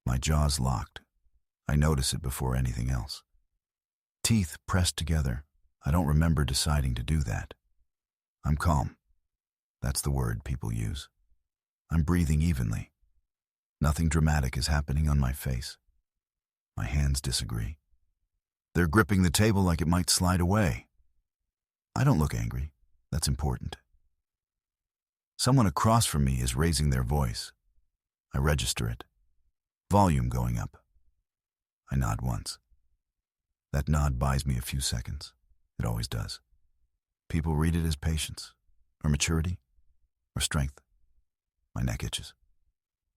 My jaw's locked. I notice it before anything else. Teeth pressed together. I don't remember deciding to do that. I'm calm. That's the word people use. I'm breathing evenly. Nothing dramatic is happening on my face. My hands disagree. They're gripping the table like it might slide away. I don't look angry. That's important. Someone across from me is raising their voice. I register it. Volume going up. I nod once. That nod buys me a few seconds. It always does. People read it as patience, or maturity, or strength. My neck itches.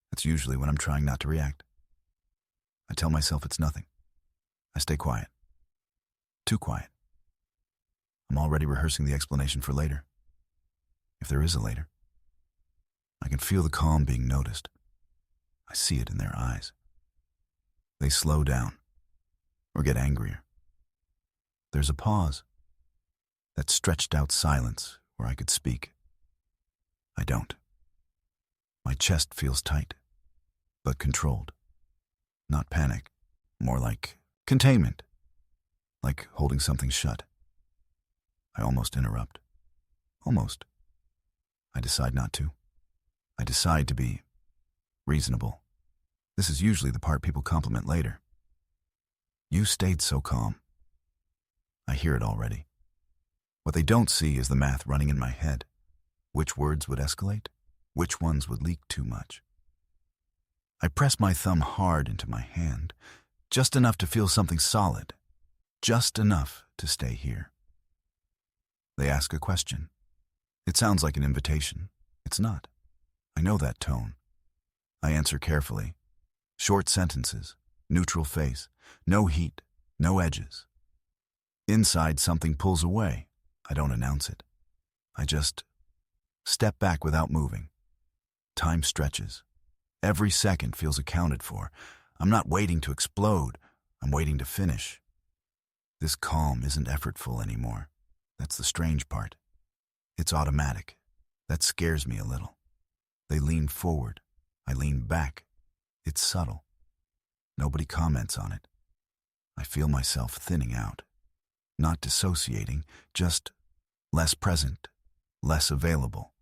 That's usually when I'm trying not to react. I tell myself it's nothing. I stay quiet. Too quiet. I'm already rehearsing the explanation for later. If there is a later. I can feel the calm being noticed. I see it in their eyes. They slow down, or get angrier. There's a pause. That stretched out silence where I could speak. I don't. My chest feels tight, but controlled. Not panic, more like containment, like holding something shut. I almost interrupt. Almost. I decide not to. I decide to be reasonable. This is usually the part people compliment later. You stayed so calm. I hear it already. What they don't see is the math running in my head. Which words would escalate? Which ones would leak too much? I press my thumb hard into my hand, just enough to feel something solid, just enough to stay here. They ask a question. It sounds like an invitation. It's not. I know that tone. I answer carefully. Short sentences, neutral face, no heat, no edges. Inside, something pulls away. I don't announce it. I just step back without moving. Time stretches. Every second feels accounted for. I'm not waiting to explode. I'm waiting to finish. This calm isn't effortful anymore. That's the strange part. It's automatic. That scares me a little. They lean forward. I lean back. It's subtle. Nobody comments on it. I feel myself thinning out. Not dissociating, just less present, less available.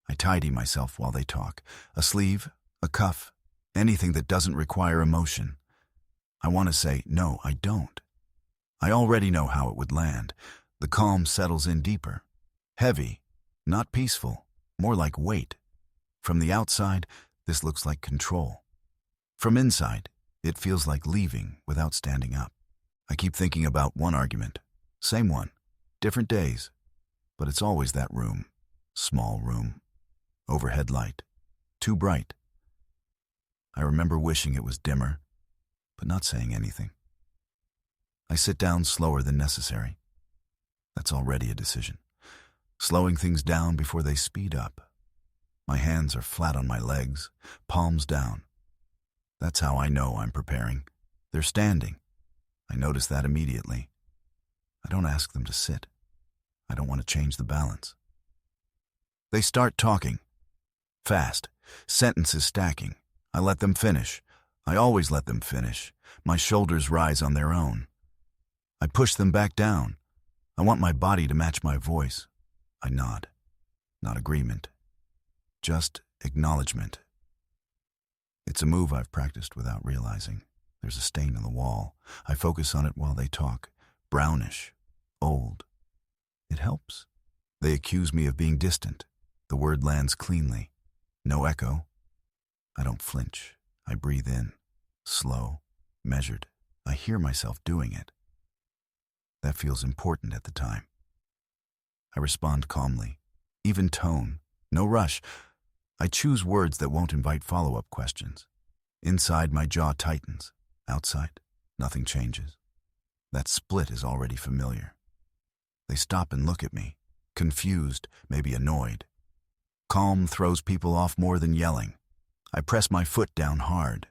I tidy myself while they talk. A sleeve, a cuff, anything that doesn't require emotion. I want to say, no, I don't. I already know how it would land. The calm settles in deeper. Heavy, not peaceful, more like weight. From the outside, this looks like control. From inside, it feels like leaving without standing up. I keep thinking about one argument. Same one. Different days. But it's always that room. Small room. Overhead light. Too bright. I remember wishing it was dimmer, but not saying anything. I sit down slower than necessary. That's already a decision. Slowing things down before they speed up. My hands are flat on my legs, palms down. That's how I know I'm preparing. They're standing. I notice that immediately. I don't ask them to sit. I don't want to change the balance. They start talking. Fast. Sentences stacking. I let them finish. I always let them finish. My shoulders rise on their own. I push them back down. I want my body to match my voice. I nod. Not agreement. Just acknowledgement. It's a move I've practiced without realizing. There's a stain on the wall. I focus on it while they talk. Brownish. Old. It helps. They accuse me of being distant. The word lands cleanly. No echo. I don't flinch. I breathe in. Slow. Measured. I hear myself doing it. That feels important at the time. I respond calmly. Even tone. No rush. I choose words that won't invite follow-up questions. Inside, my jaw tightens. Outside, nothing changes. That split is already familiar. They stop and look at me, confused, maybe annoyed. Calm throws people off more than yelling. I press my foot down hard.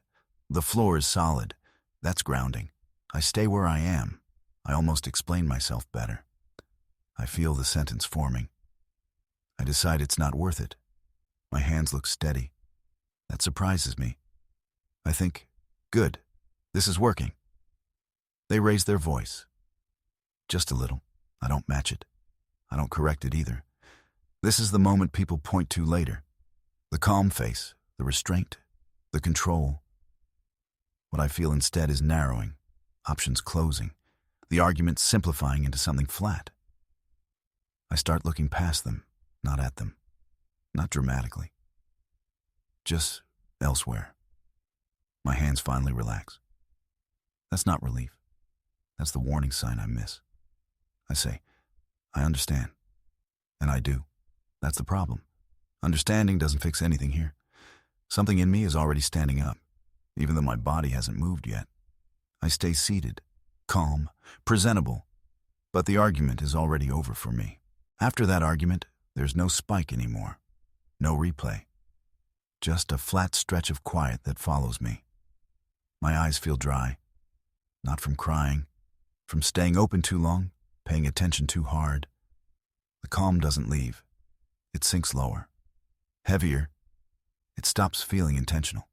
The floor is solid. That's grounding. I stay where I am. I almost explain myself better. I feel the sentence forming. I decide it's not worth it. My hands look steady. That surprises me. I think, Good. This is working. They raise their voice. Just a little. I don't match it. I don't correct it either. This is the moment people point to later. The calm face, the restraint, the control. What I feel instead is narrowing, options closing, the argument simplifying into something flat. I start looking past them, not at them, not dramatically. Just elsewhere. My hands finally relax. That's not relief. That's the warning sign I miss. I say, I understand. And I do. That's the problem. Understanding doesn't fix anything here. Something in me is already standing up, even though my body hasn't moved yet. I stay seated, calm, presentable, but the argument is already over for me. After that argument, there's no spike anymore, no replay. Just a flat stretch of quiet that follows me. My eyes feel dry, not from crying, from staying open too long, paying attention too hard. The calm doesn't leave. It sinks lower, heavier. It stops feeling intentional.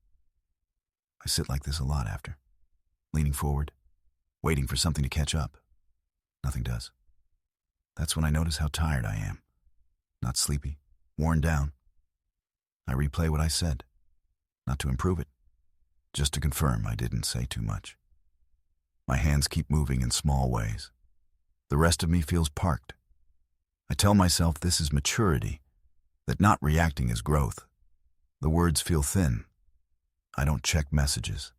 I sit like this a lot after, leaning forward, waiting for something to catch up. Nothing does. That's when I notice how tired I am. Not sleepy, worn down. I replay what I said, not to improve it, just to confirm I didn't say too much. My hands keep moving in small ways. The rest of me feels parked. I tell myself this is maturity, that not reacting is growth. The words feel thin. I don't check messages.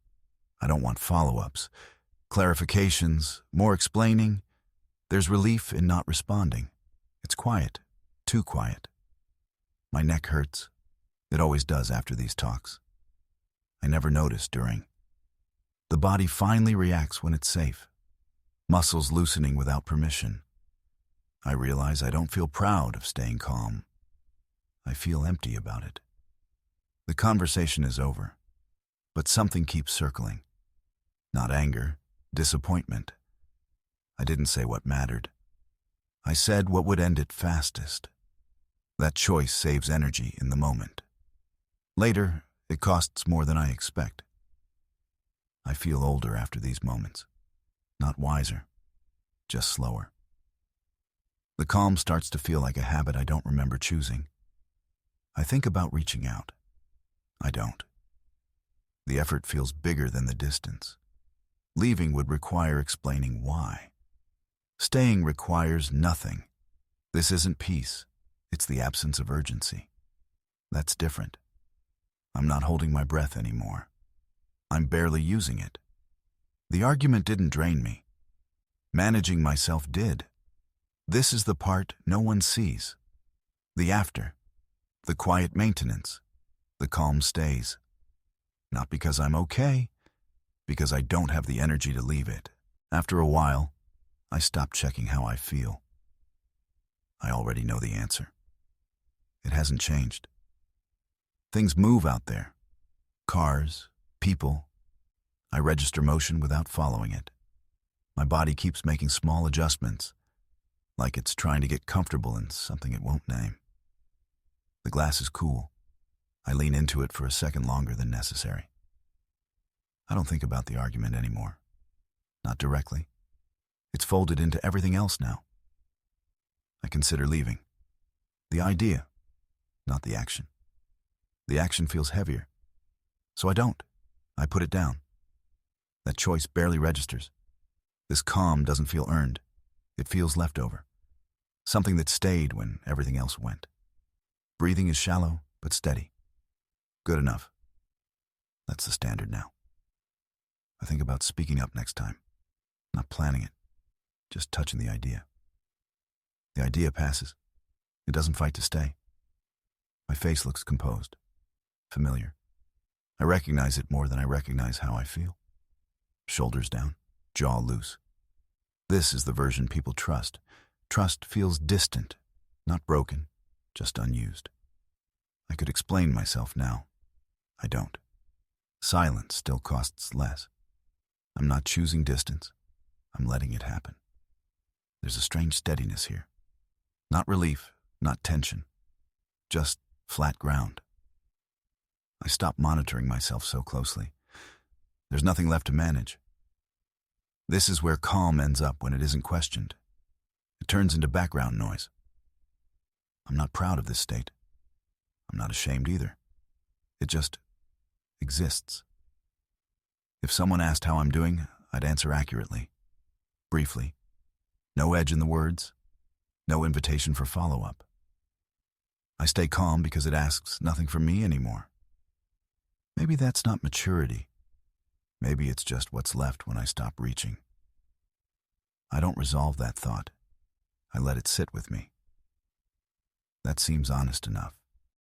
I don't want follow-ups, clarifications, more explaining. There's relief in not responding. It's quiet, too quiet. My neck hurts. It always does after these talks. I never notice during. The body finally reacts when it's safe. Muscles loosening without permission. I realize I don't feel proud of staying calm. I feel empty about it. The conversation is over, but something keeps circling. Not anger, disappointment. I didn't say what mattered. I said what would end it fastest. That choice saves energy in the moment. Later, it costs more than I expect. I feel older after these moments. Not wiser, just slower. The calm starts to feel like a habit I don't remember choosing. I think about reaching out. I don't. The effort feels bigger than the distance. Leaving would require explaining why. Staying requires nothing. This isn't peace. It's the absence of urgency. That's different. I'm not holding my breath anymore. I'm barely using it. The argument didn't drain me. Managing myself did. This is the part no one sees. The after. The quiet maintenance. The calm stays. Not because I'm okay, because I don't have the energy to leave it. After a while, I stop checking how I feel. I already know the answer. It hasn't changed. Things move out there. Cars, people. I register motion without following it. My body keeps making small adjustments, like it's trying to get comfortable in something it won't name. The glass is cool. I lean into it for a second longer than necessary. I don't think about the argument anymore. Not directly. It's folded into everything else now. I consider leaving. The idea, not the action. The action feels heavier. So I don't. I put it down. That choice barely registers. This calm doesn't feel earned. It feels leftover. Something that stayed when everything else went. Breathing is shallow, but steady. Good enough. That's the standard now. I think about speaking up next time. Not planning it. Just touching the idea. The idea passes. It doesn't fight to stay. My face looks composed. Familiar. I recognize it more than I recognize how I feel. Shoulders down, jaw loose. This is the version people trust. Trust feels distant, not broken, just unused. I could explain myself now. I don't. Silence still costs less. I'm not choosing distance. I'm letting it happen. There's a strange steadiness here. Not relief, not tension. Just flat ground. I stop monitoring myself so closely. There's There's nothing left to manage. This is where calm ends up when it isn't questioned. It turns into background noise. I'm not proud of this state. I'm not ashamed either. It just exists. If someone asked how I'm doing, I'd answer accurately, briefly. No edge in the words, no invitation for follow-up. I stay calm because it asks nothing from me anymore. Maybe that's not maturity. Maybe it's just what's left when I stop reaching. I don't resolve that thought. I let it sit with me. That seems honest enough.